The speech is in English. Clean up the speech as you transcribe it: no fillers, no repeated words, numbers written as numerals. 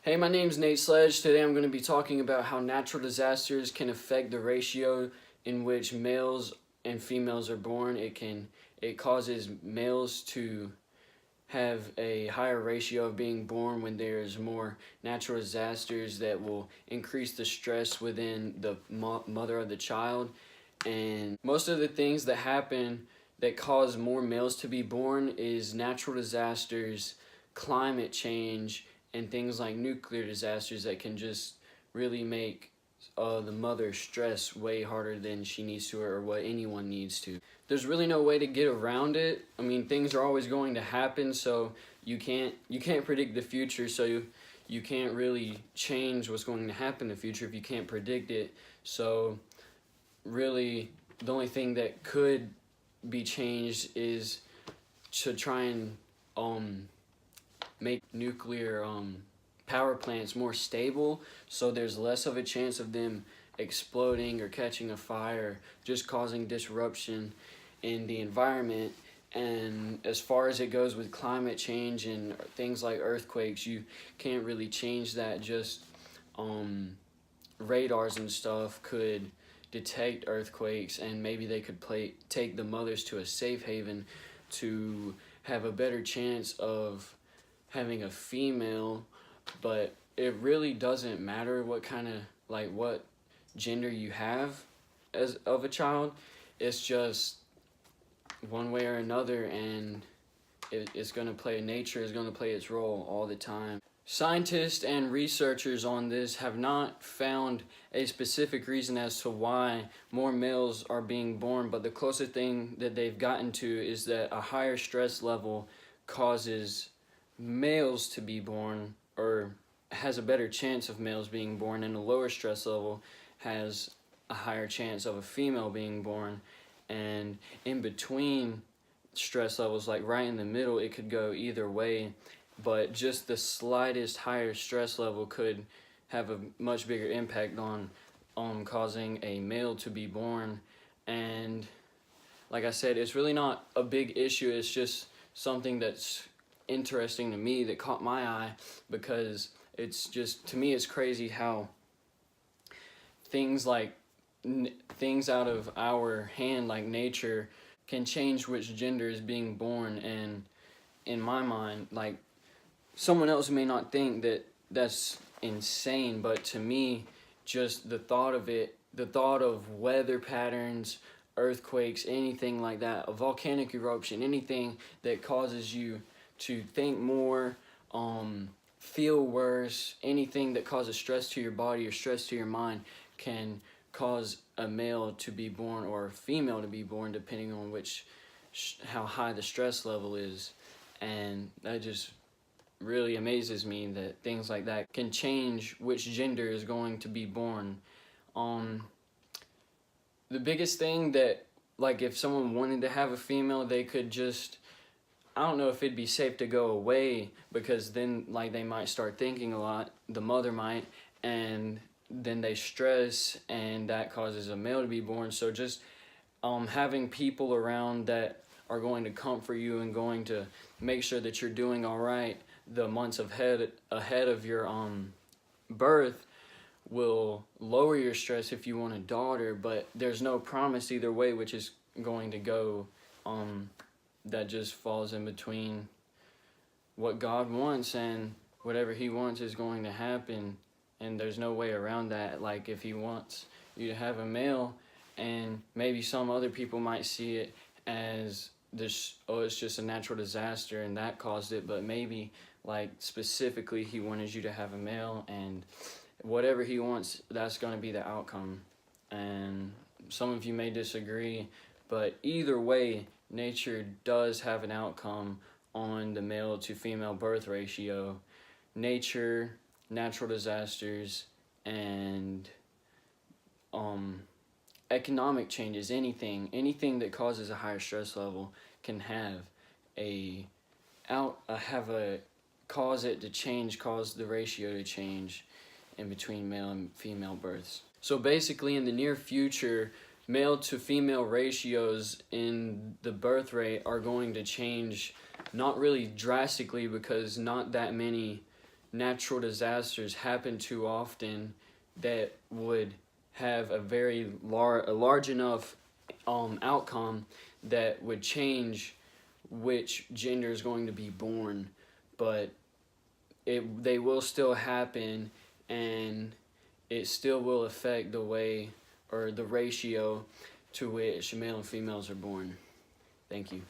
Hey, my name's Nate Sledge. Today I'm going to be talking about how natural disasters can affect the ratio in which males and females are born. It causes males to have a higher ratio of being born when there's more natural disasters that will increase the stress within the mother of the child. And most of the things that happen that cause more males to be born is natural disasters, climate change, and things like nuclear disasters that can just really make the mother stress way harder than she needs to or what anyone needs to. There's really no way to get around it. I mean, things are always going to happen, so you can't predict the future, so you can't really change what's going to happen in the future if you can't predict it. So really the only thing that could be changed is to try and make nuclear power plants more stable, so there's less of a chance of them exploding or catching a fire, just causing disruption in the environment. And as far as it goes with climate change and things like earthquakes, you can't really change that. Just radars and stuff could detect earthquakes, and maybe they could take the mothers to a safe haven to have a better chance of having a female. But it really doesn't matter what gender you have as of a child. It's just one way or another, and nature is going to play its role all the time. Scientists and researchers on this have not found a specific reason as to why more males are being born, but the closest thing that they've gotten to is that a higher stress level causes males to be born, or has a better chance of males being born, and a lower stress level has a higher chance of a female being born. And in between stress levels, like right in the middle, it could go either way, but just the slightest higher stress level could have a much bigger impact on causing a male to be born. And like I said, it's really not a big issue. It's just something that's interesting to me, that caught my eye, because it's just, to me, it's crazy how things out of our hand, like nature, can change which gender is being born. And in my mind, like, someone else may not think that that's insane, but to me, just the thought of weather patterns, earthquakes, anything like that, a volcanic eruption, anything that causes you to think more, feel worse, anything that causes stress to your body or stress to your mind can cause a male to be born or a female to be born, depending on how high the stress level is. And that just really amazes me that things like that can change which gender is going to be born. The biggest thing that, like, if someone wanted to have a female, they could just, I don't know if it'd be safe to go away, because then, like, they might start thinking a lot, the mother might, and then they stress, and that causes a male to be born. So just having people around that are going to comfort you and going to make sure that you're doing all right the months ahead of your birth will lower your stress if you want a daughter. But there's no promise either way which is going to go. That just falls in between what God wants, and whatever He wants is going to happen, and there's no way around that. Like, if He wants you to have a male, and maybe some other people might see it as this, oh, it's just a natural disaster and that caused it, but maybe, like, specifically He wanted you to have a male, and whatever He wants, that's going to be the outcome. And some of you may disagree, but either way, nature does have an outcome on the male to female birth ratio. Nature, natural disasters, and economic changes, anything that causes a higher stress level can cause it to change, cause the ratio to change in between male and female births. So basically, in the near future, male to female ratios in the birth rate are going to change, not really drastically, because not that many natural disasters happen too often that would have a very large enough outcome that would change which gender is going to be born, but they will still happen, and it still will affect the way or the ratio to which male and females are born. Thank you.